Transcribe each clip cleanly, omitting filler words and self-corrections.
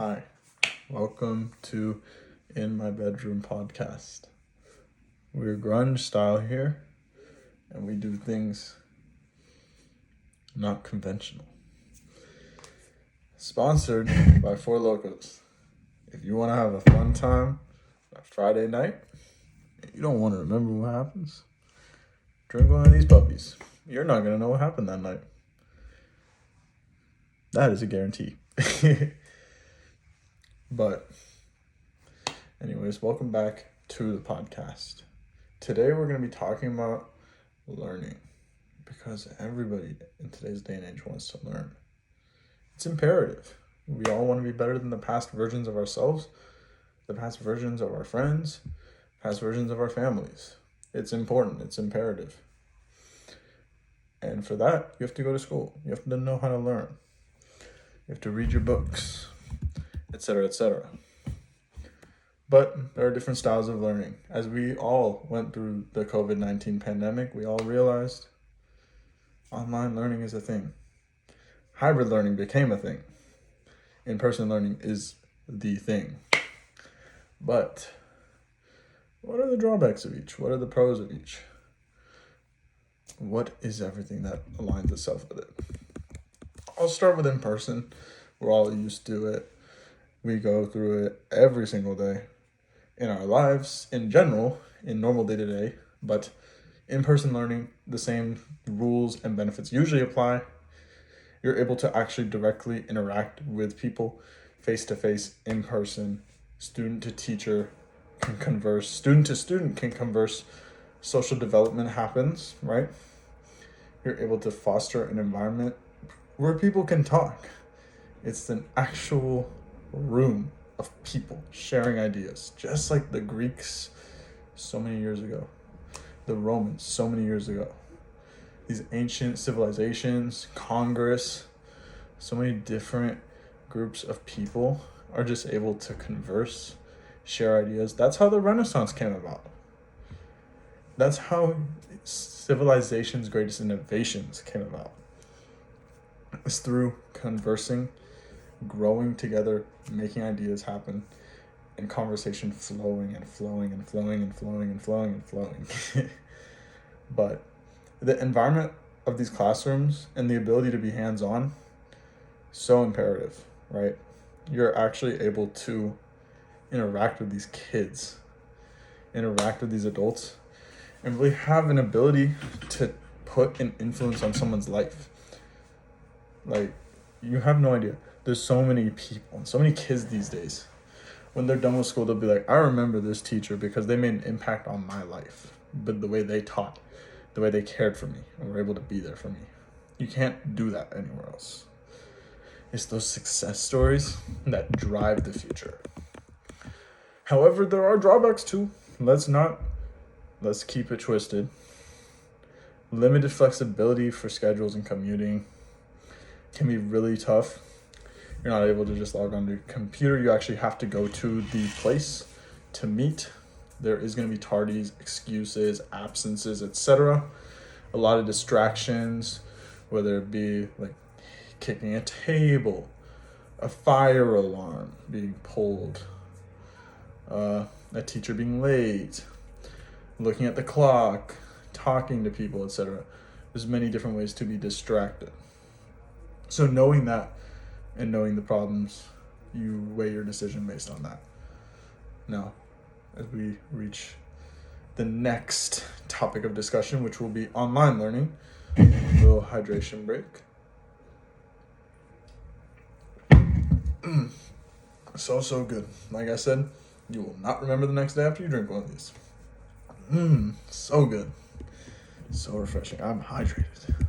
Hi, welcome to In My Bedroom podcast. We're grunge style here, and we do things not conventional. Sponsored by Four Locos. If you want to have a fun time on a Friday night, and you don't want to remember what happens, drink one of these puppies. You're not going to know what happened that night. That is a guarantee. But anyways, welcome back to the podcast. Today we're going to be talking about learning, because everybody in today's day and age wants to learn. It's imperative. We all want to be better than the past versions of ourselves, the past versions of our friends, past versions of our families. It's important. It's imperative. And for that, you have to go to school. You have to know how to learn. You have to read your books, etc., etc. But there are different styles of learning. As we all went through the COVID-19 pandemic, we all realized online learning is a thing. Hybrid learning became a thing. In-person learning is the thing. But what are the drawbacks of each? What are the pros of each? What is everything that aligns itself with it? I'll start with in-person. We're all used to it. We go through it every single day in our lives, in general, in normal day-to-day. But in-person learning, the same rules and benefits usually apply. You're able to actually directly interact with people face-to-face, in person. Student to teacher can converse. Student to student can converse. Social development happens, right? You're able to foster an environment where people can talk. It's an actual room of people sharing ideas, just like the Greeks so many years ago, the Romans so many years ago. These ancient civilizations, Congress, so many different groups of people are just able to converse, share ideas. That's how the Renaissance came about. That's how civilization's greatest innovations came about. It's through conversing, growing together, making ideas happen, and conversation flowing and flowing and flowing and flowing and flowing and flowing. But the environment of these classrooms and the ability to be hands-on, so imperative, right? You're actually able to interact with these kids, interact with these adults, and really have an ability to put an influence on someone's life. Like, you have no idea. There's so many people, so many kids these days. When they're done with school, they'll be like, I remember this teacher because they made an impact on my life. But the way they taught, the way they cared for me, and were able to be there for me. You can't do that anywhere else. It's those success stories that drive the future. However, there are drawbacks too. Let's keep it twisted. Limited flexibility for schedules and commuting can be really tough. You're not able to just log on to your computer. You actually have to go to the place to meet. There is going to be tardies, excuses, absences, etc. A lot of distractions, whether it be like kicking a table, a fire alarm being pulled, a teacher being late, looking at the clock, talking to people, etc. There's many different ways to be distracted. So knowing that and knowing the problems, you weigh your decision based on that. Now, as we reach the next topic of discussion, which will be online learning, a little hydration break. So good. Like I said, you will not remember the next day after you drink one of these. So good. So refreshing. I'm hydrated.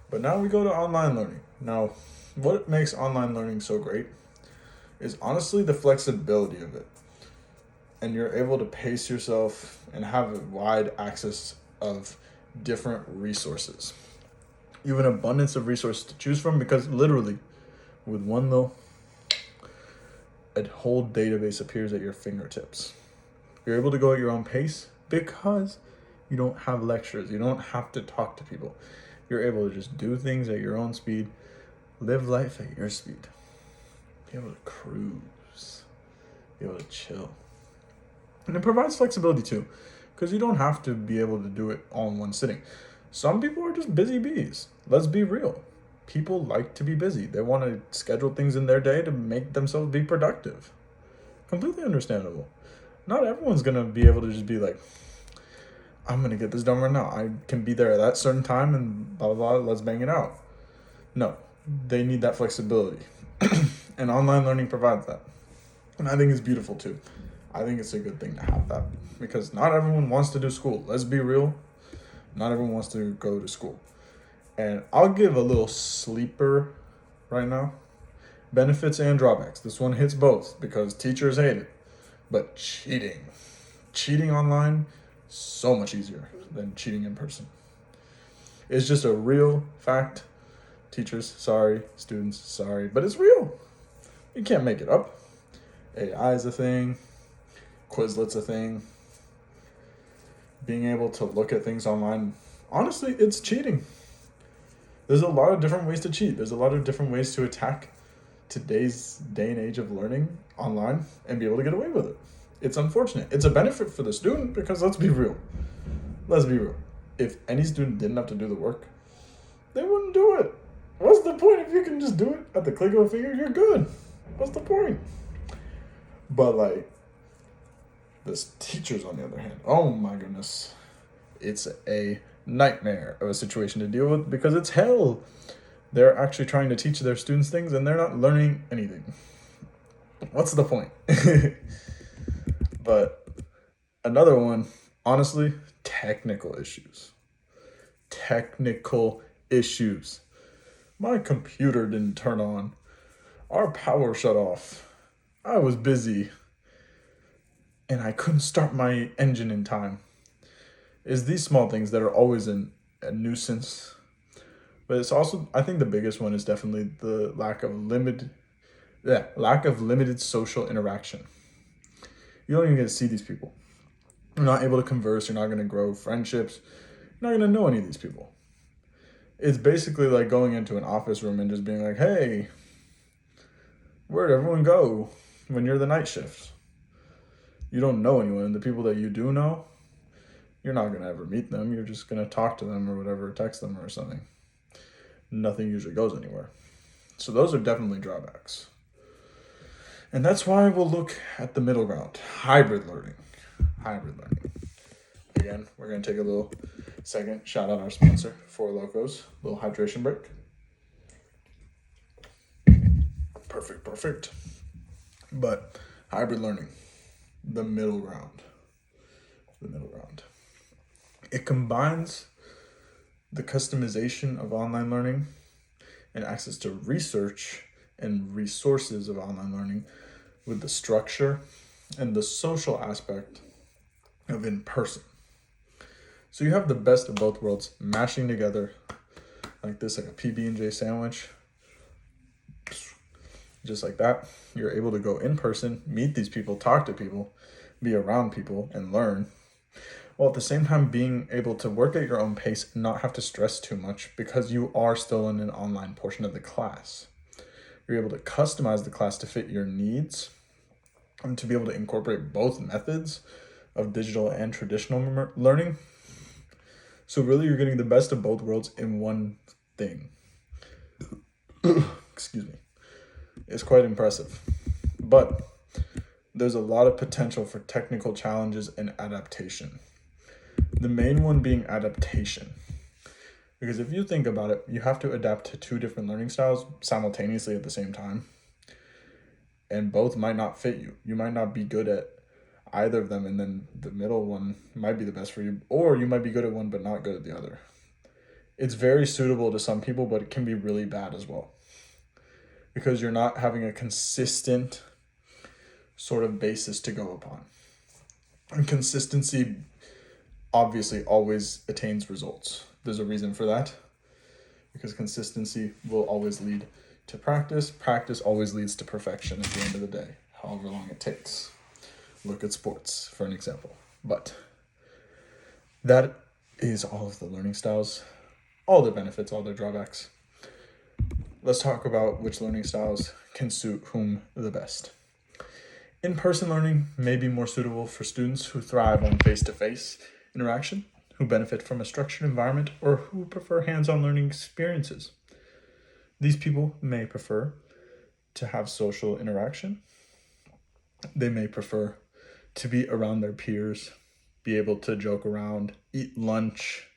But now we go to online learning. Now, what makes online learning so great is honestly the flexibility of it. And you're able to pace yourself and have a wide access of different resources. You have an abundance of resources to choose from because literally with one little, a whole database appears at your fingertips. You're able to go at your own pace because you don't have lectures. You don't have to talk to people. You're able to just do things at your own speed, live life at your speed. be able to cruise, be able to chill. And it provides flexibility too, because you don't have to be able to do it all in one sitting. Some people are just busy bees. Let's be real. People like to be busy. They want to schedule things in their day to make themselves be productive. Completely understandable. Not everyone's going to be able to just be like, I'm going to get this done right now. I can be there at that certain time and blah, blah, blah, let's bang it out. No, they need that flexibility. And online learning provides that. And I think it's beautiful too. I think it's a good thing to have that because not everyone wants to do school. Let's be real. Not everyone wants to go to school. And I'll give a little sleeper right now. Benefits and drawbacks. This one hits both because teachers hate it. But cheating online, so much easier than cheating in person. It's just a real fact. Teachers, sorry. Students, sorry. But it's real. You can't make it up. AI is a thing. Quizlet's a thing. Being able to look at things online, honestly, it's cheating. There's a lot of different ways to cheat. There's a lot of different ways to attack today's day and age of learning online and be able to get away with it. It's unfortunate. It's a benefit for the student because let's be real. If any student didn't have to do the work, they wouldn't do it. What's the point if you can just do it at the click of a finger? You're good. What's the point? But like, this teachers, on the other hand, oh my goodness, it's a nightmare of a situation to deal with because it's hell. They're actually trying to teach their students things and they're not learning anything. What's the point? But another one, honestly, technical issues. My computer didn't turn on. Our power shut off. I was busy. And I couldn't start my engine in time. It's these small things that are always a nuisance. But it's also, I think the biggest one is definitely the lack of limited social interaction. You don't even get to see these people. You're not able to converse. You're not going to grow friendships. You're not going to know any of these people. It's basically like going into an office room and just being like, hey, where'd everyone go when you're the night shift? You don't know anyone. The people that you do know, you're not going to ever meet them. You're just going to talk to them or whatever, text them or something. Nothing usually goes anywhere. So those are definitely drawbacks. And that's why we'll look at the middle ground, hybrid learning. Again, we're going to take a little second, shout out our sponsor, Four Locos, little hydration break. Perfect. But hybrid learning, the middle ground. It combines the customization of online learning and access to research and resources of online learning with the structure and the social aspect of in-person. So you have the best of both worlds mashing together like this, like a PB&J sandwich. Just like that, you're able to go in person, meet these people, talk to people, be around people, and learn, while at the same time being able to work at your own pace and not have to stress too much because you are still in an online portion of the class. You're able to customize the class to fit your needs and to be able to incorporate both methods of digital and traditional learning. So really, you're getting the best of both worlds in one thing. Excuse me. It's quite impressive. But there's a lot of potential for technical challenges and adaptation. The main one being adaptation. Because if you think about it, you have to adapt to two different learning styles simultaneously at the same time. And both might not fit you. You might not be good at either of them, and then the middle one might be the best for you. Or you might be good at one but not good at the other. It's very suitable to some people, but it can be really bad as well. Because you're not having a consistent sort of basis to go upon. And consistency obviously always attains results. There's a reason for that. Because consistency will always lead to practice. Practice always leads to perfection at the end of the day, however long it takes. Look at sports for an example. But that is all of the learning styles, all their benefits, all their drawbacks. Let's talk about which learning styles can suit whom the best. In-person learning may be more suitable for students who thrive on face-to-face interaction, who benefit from a structured environment, or who prefer hands-on learning experiences. These people may prefer to have social interaction. They may prefer to be around their peers, be able to joke around, eat lunch,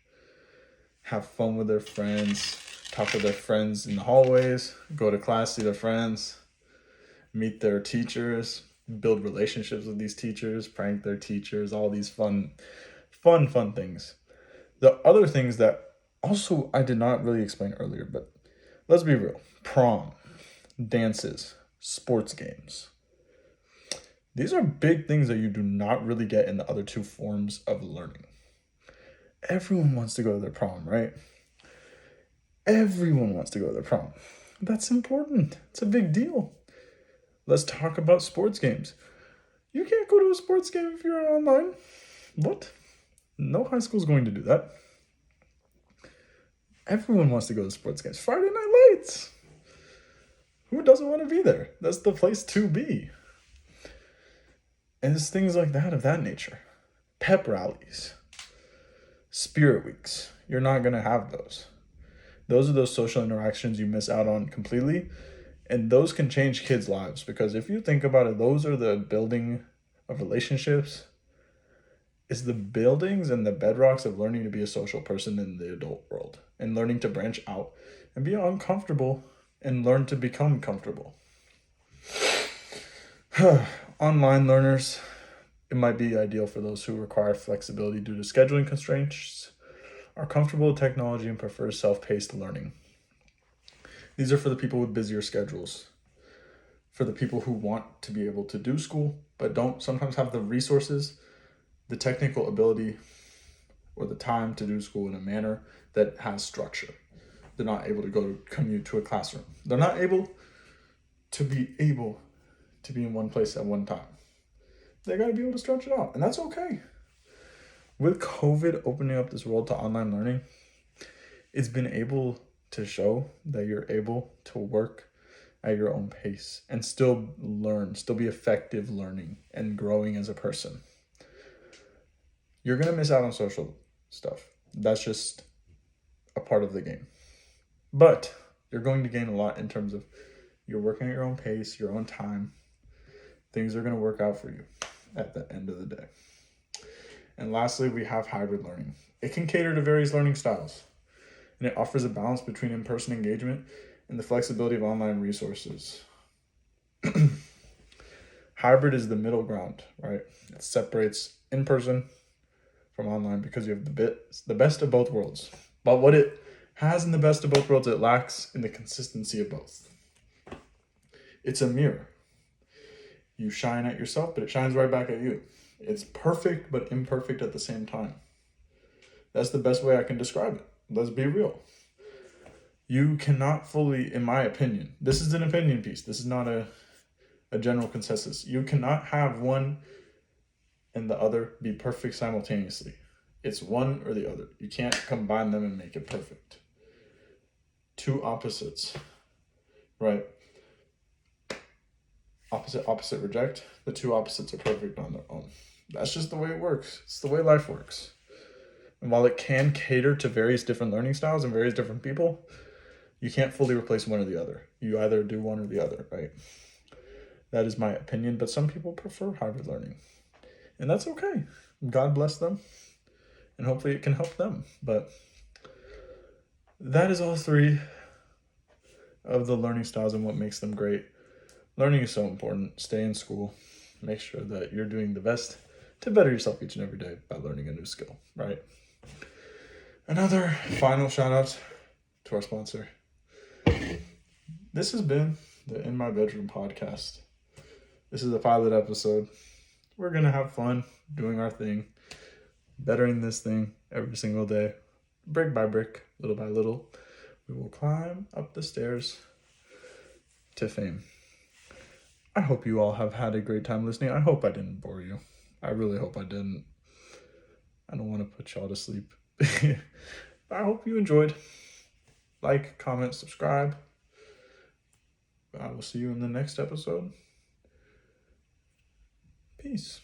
have fun with their friends, talk with their friends in the hallways, go to class, see their friends, meet their teachers, build relationships with these teachers, prank their teachers, all these fun things. The other things that also I did not really explain earlier, but let's be real. Prom, dances, sports games. These are big things that you do not really get in the other two forms of learning. Everyone wants to go to their prom, right? Everyone wants to go to their prom. That's important. It's a big deal. Let's talk about sports games. You can't go to a sports game if you're online. What? No high school's going to do that. Everyone wants to go to sports games. Friday Night Lights. Who doesn't want to be there? That's the place to be. And it's things like that of that nature. Pep rallies. Spirit weeks. You're not going to have those. Those are those social interactions you miss out on completely. And those can change kids' lives. Because if you think about it, those are the building of relationships. It's the buildings and the bedrocks of learning to be a social person in the adult world. And learning to branch out and be uncomfortable and learn to become comfortable. Online learners, it might be ideal for those who require flexibility due to scheduling constraints, are comfortable with technology, and prefer self-paced learning. These are for the people with busier schedules, for the people who want to be able to do school, but don't sometimes have the resources, the technical ability, or the time to do school in a manner that has structure. They're not able to commute to a classroom. They're not able to be in one place at one time. They got to be able to stretch it out, and that's okay. With COVID opening up this world to online learning, it's been able to show that you're able to work at your own pace and still learn, still be effective learning and growing as a person. You're going to miss out on social stuff. That's just a part of the game. But you're going to gain a lot in terms of you're working at your own pace, your own time. Things are going to work out for you at the end of the day. And lastly, we have hybrid learning. It can cater to various learning styles, and it offers a balance between in-person engagement and the flexibility of online resources. Hybrid is the middle ground, right? It separates in-person from online because you have the best of both worlds. But what it has in the best of both worlds, it lacks in the consistency of both. It's a mirror. You shine at yourself, but it shines right back at you. It's perfect, but imperfect at the same time. That's the best way I can describe it. Let's be real. You cannot fully, in my opinion, this is an opinion piece. This is not a general consensus. You cannot have one and the other be perfect simultaneously. It's one or the other. You can't combine them and make it perfect. Two opposites, right? Opposite reject. The two opposites are perfect on their own. That's just the way it works. It's the way life works. And while it can cater to various different learning styles and various different people, you can't fully replace one or the other. You either do one or the other, right? That is my opinion, but some people prefer hybrid learning. And that's okay. God bless them. And hopefully it can help them. But that is all three of the learning styles and what makes them great. Learning is so important. Stay in school. Make sure that you're doing the best to better yourself each and every day by learning a new skill, right? Another final shout out to our sponsor. This has been the In My Bedroom podcast. This is the pilot episode. We're going to have fun doing our thing, bettering this thing every single day, brick by brick, little by little. We will climb up the stairs to fame. I hope you all have had a great time listening. I hope I didn't bore you. I really hope I didn't. I don't want to put y'all to sleep. I hope you enjoyed. Like, comment, subscribe. I will see you in the next episode. Peace.